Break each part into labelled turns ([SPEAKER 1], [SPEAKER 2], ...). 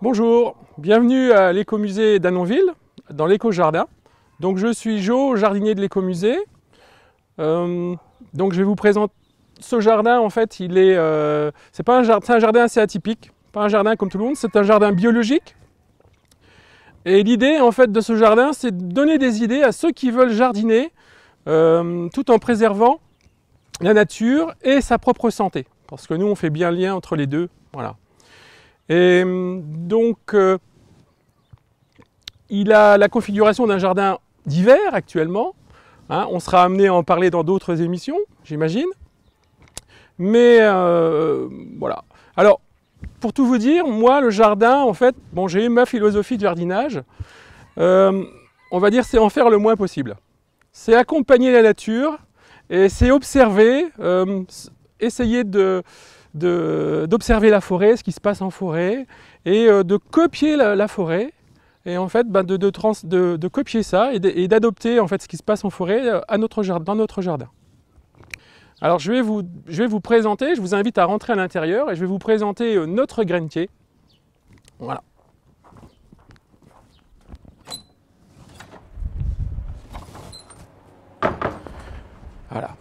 [SPEAKER 1] Bonjour, bienvenue à l'écomusée d'Annonville, dans l'éco-jardin. Donc je suis Jo, jardinier de l'écomusée. Donc je vais vous présenter ce jardin. En fait, c'est un jardin assez atypique, pas un jardin comme tout le monde, c'est un jardin biologique. Et l'idée en fait de ce jardin, c'est de donner des idées à ceux qui veulent jardiner tout en préservant la nature et sa propre santé. Parce que nous, on fait bien le lien entre les deux. Voilà. Et donc, il a la configuration d'un jardin d'hiver actuellement. Hein, on sera amené à en parler dans d'autres émissions, j'imagine. Mais voilà. Alors, pour tout vous dire, moi, le jardin, en fait, bon, j'ai eu ma philosophie de jardinage. On va dire, c'est en faire le moins possible. C'est accompagner la nature et c'est observer, essayer d'observer la forêt, ce qui se passe en forêt, et de copier la forêt, et en fait de copier ça et d'adopter en fait ce qui se passe en forêt dans notre jardin. Alors je vais vous présenter, je vous invite à rentrer à l'intérieur et je vais vous présenter notre grainetier. Voilà. Voilà.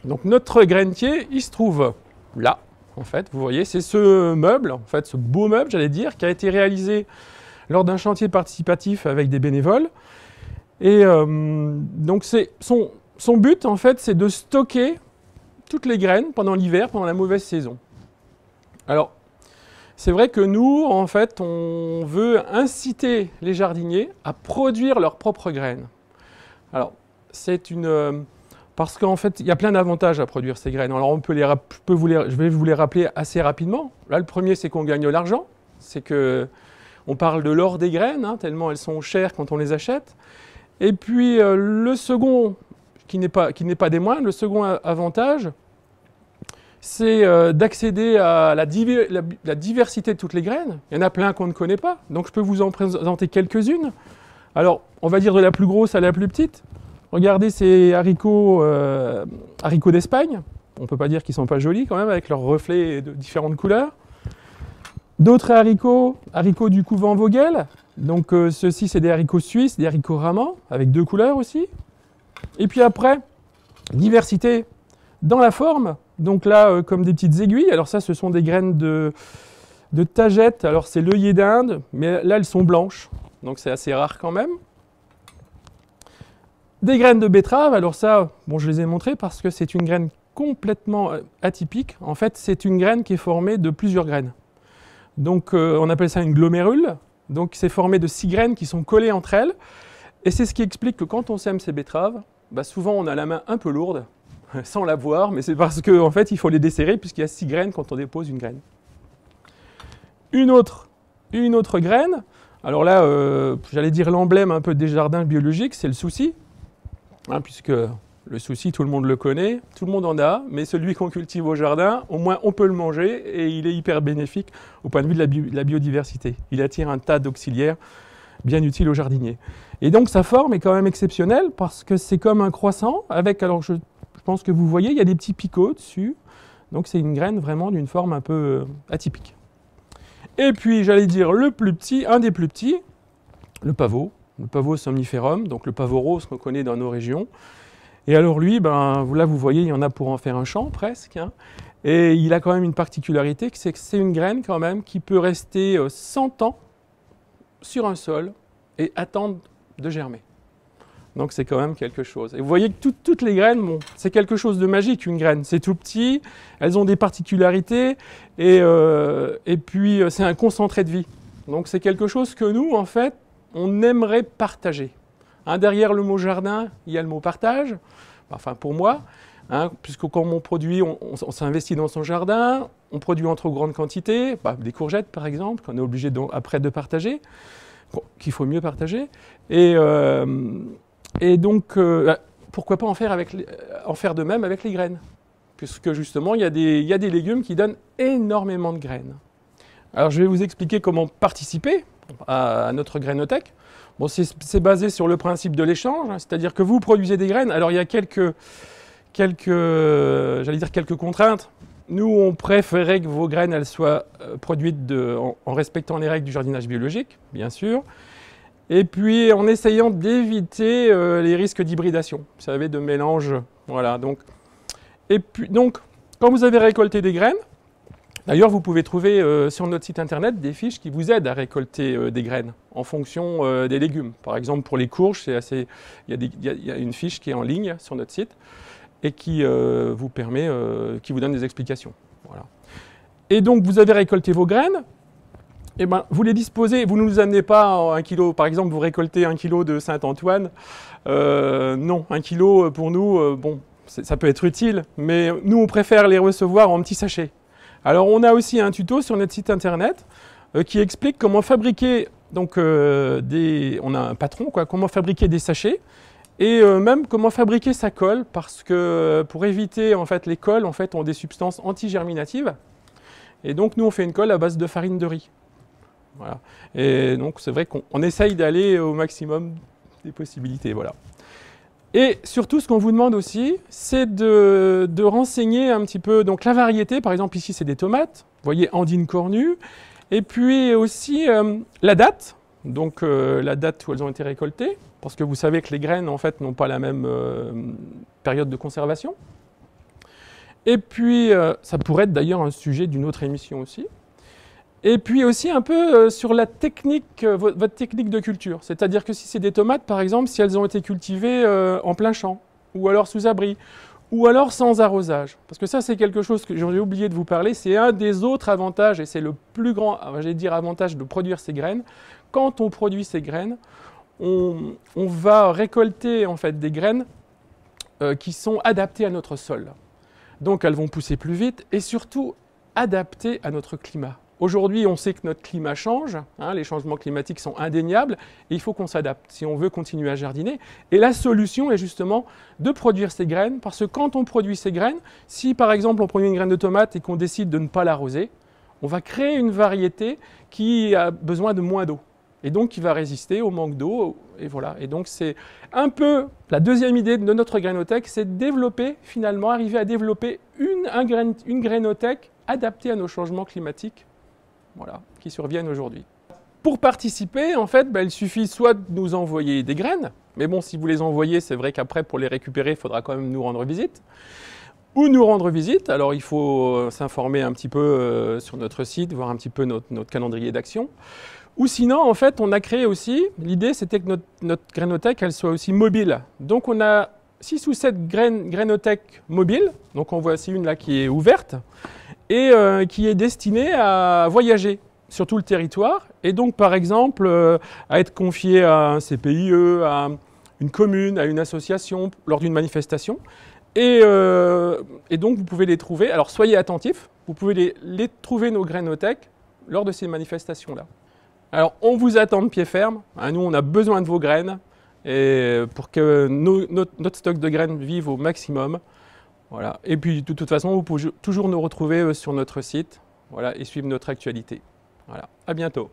[SPEAKER 1] Donc notre grainetier, il se trouve là, en fait, vous voyez, c'est ce meuble, en fait, ce beau meuble, j'allais dire, qui a été réalisé lors d'un chantier participatif avec des bénévoles. Et donc son but, en fait, c'est de stocker toutes les graines pendant l'hiver, pendant la mauvaise saison. Alors, c'est vrai que nous, en fait, on veut inciter les jardiniers à produire leurs propres graines. Alors, parce qu'en fait, il y a plein d'avantages à produire ces graines. Alors, je vais vous les rappeler assez rapidement. Là, le premier, c'est qu'on gagne de l'argent. C'est que on parle de l'or des graines, hein, tellement elles sont chères quand on les achète. Et puis, le second, qui n'est pas des moindres, le second avantage, c'est d'accéder à la diversité de toutes les graines. Il y en a plein qu'on ne connaît pas. Donc, je peux vous en présenter quelques-unes. Alors, on va dire de la plus grosse à la plus petite. Regardez ces haricots d'Espagne. On ne peut pas dire qu'ils ne sont pas jolis quand même, avec leurs reflets de différentes couleurs. D'autres haricots du couvent Vogel. Donc ceux-ci, c'est des haricots suisses, des haricots ramans, avec deux couleurs aussi. Et puis après, diversité dans la forme. Donc là, comme des petites aiguilles. Alors ça, ce sont des graines de tagette. Alors c'est l'œillet d'Inde, mais là, elles sont blanches. Donc c'est assez rare quand même. Des graines de betterave, alors ça, bon, je les ai montrées parce que c'est une graine complètement atypique. En fait, c'est une graine qui est formée de plusieurs graines. Donc, on appelle ça une glomérule. Donc, c'est formé de 6 graines qui sont collées entre elles. Et c'est ce qui explique que quand on sème ces betteraves, bah, souvent on a la main un peu lourde, sans la voir, mais c'est parce qu'en fait, il faut les desserrer puisqu'il y a 6 graines quand on dépose une graine. Une autre graine, alors là, j'allais dire l'emblème un peu des jardins biologiques, c'est le souci. Hein, puisque le souci, tout le monde le connaît, tout le monde en a, mais celui qu'on cultive au jardin, au moins on peut le manger et il est hyper bénéfique au point de vue de la biodiversité. Il attire un tas d'auxiliaires bien utiles aux jardiniers. Et donc sa forme est quand même exceptionnelle parce que c'est comme un croissant avec, alors je pense que vous voyez, il y a des petits picots dessus. Donc c'est une graine vraiment d'une forme un peu atypique. Et puis j'allais dire le plus petit, un des plus petits, le pavot. Le pavot somniferum, donc le pavot rose qu'on connaît dans nos régions. Et alors lui, ben, là vous voyez, il y en a pour en faire un champ presque. Hein. Et il a quand même une particularité, c'est que c'est une graine quand même qui peut rester 100 ans sur un sol et attendre de germer. Donc c'est quand même quelque chose. Et vous voyez que toutes les graines, bon, c'est quelque chose de magique, une graine. C'est tout petit, elles ont des particularités et puis c'est un concentré de vie. Donc c'est quelque chose que nous, en fait, on aimerait partager. Hein, derrière le mot jardin, il y a le mot partage. Enfin, pour moi, hein, puisque quand on produit, on s'investit dans son jardin, on produit en trop grande quantité, des courgettes par exemple, qu'on est obligé après de partager, qu'il faut mieux partager. Et donc, pourquoi pas en faire de même avec les graines? Puisque justement, il y a des légumes qui donnent énormément de graines. Alors, je vais vous expliquer comment participer à notre grainothèque. Bon, c'est basé sur le principe de l'échange, hein, c'est-à-dire que vous produisez des graines. Alors il y a quelques contraintes. Nous, on préférait que vos graines elles soient produites en respectant les règles du jardinage biologique, bien sûr, et puis en essayant d'éviter les risques d'hybridation, vous savez, de mélange. Voilà, donc, et puis, donc, quand vous avez récolté des graines, d'ailleurs, vous pouvez trouver sur notre site internet des fiches qui vous aident à récolter des graines en fonction des légumes. Par exemple, pour les courges, il y a une fiche qui est en ligne sur notre site et qui vous permet, qui vous donne des explications. Voilà. Et donc, vous avez récolté vos graines, et ben, vous les disposez, vous ne nous amenez pas 1 kilo, par exemple, vous récoltez 1 kilo de Saint-Antoine. Non, 1 kilo pour nous, bon, ça peut être utile, mais nous, on préfère les recevoir en petits sachets. Alors, on a aussi un tuto sur notre site internet qui explique comment fabriquer, donc, on a un patron, quoi, comment fabriquer des sachets et même comment fabriquer sa colle, parce que pour éviter, en fait, les colles, en fait, ont des substances antigerminatives. Et donc, nous, on fait une colle à base de farine de riz. Voilà. Et donc, c'est vrai qu'on essaye d'aller au maximum des possibilités. Voilà. Et surtout, ce qu'on vous demande aussi, c'est de renseigner un petit peu donc, la variété. Par exemple, ici, c'est des tomates. Vous voyez, Andine cornue. Et puis aussi la date. Donc, la date où elles ont été récoltées. Parce que vous savez que les graines, en fait, n'ont pas la même période de conservation. Et puis, ça pourrait être d'ailleurs un sujet d'une autre émission aussi. Et puis aussi un peu sur la technique, votre technique de culture. C'est-à-dire que si c'est des tomates, par exemple, si elles ont été cultivées en plein champ, ou alors sous abri, ou alors sans arrosage. Parce que ça, c'est quelque chose que j'ai oublié de vous parler. C'est un des autres avantages, et c'est le plus grand, j'allais dire, avantage de produire ces graines. Quand on produit ces graines, on va récolter en fait des graines qui sont adaptées à notre sol. Donc elles vont pousser plus vite et surtout adaptées à notre climat. Aujourd'hui, on sait que notre climat change, hein, les changements climatiques sont indéniables et il faut qu'on s'adapte si on veut continuer à jardiner. Et la solution est justement de produire ces graines, parce que quand on produit ces graines, si par exemple on produit une graine de tomate et qu'on décide de ne pas l'arroser, on va créer une variété qui a besoin de moins d'eau et donc qui va résister au manque d'eau. Et voilà. Et donc c'est un peu la deuxième idée de notre grainothèque, c'est de développer finalement, arriver à développer une grainothèque adaptée à nos changements climatiques. Voilà, qui surviennent aujourd'hui. Pour participer, en fait, il suffit soit de nous envoyer des graines, mais bon, si vous les envoyez, c'est vrai qu'après, pour les récupérer, il faudra quand même nous rendre visite. Ou nous rendre visite, alors il faut s'informer un petit peu sur notre site, voir un petit peu notre calendrier d'action. Ou sinon, en fait, on a créé aussi, l'idée c'était que notre grainothèque, elle soit aussi mobile. Donc on a 6 ou 7 grainothèques mobiles, donc on voit ici une là qui est ouverte, et qui est destiné à voyager sur tout le territoire, et donc par exemple à être confié à un CPIE, à une commune, à une association lors d'une manifestation. Et donc vous pouvez les trouver, alors soyez attentifs, vous pouvez les trouver nos grainothèques lors de ces manifestations-là. Alors on vous attend de pied ferme, hein, nous on a besoin de vos graines et pour que notre stock de graines vive au maximum. Voilà. Et puis de toute façon, vous pouvez toujours nous retrouver sur notre site, voilà, et suivre notre actualité. Voilà. À bientôt.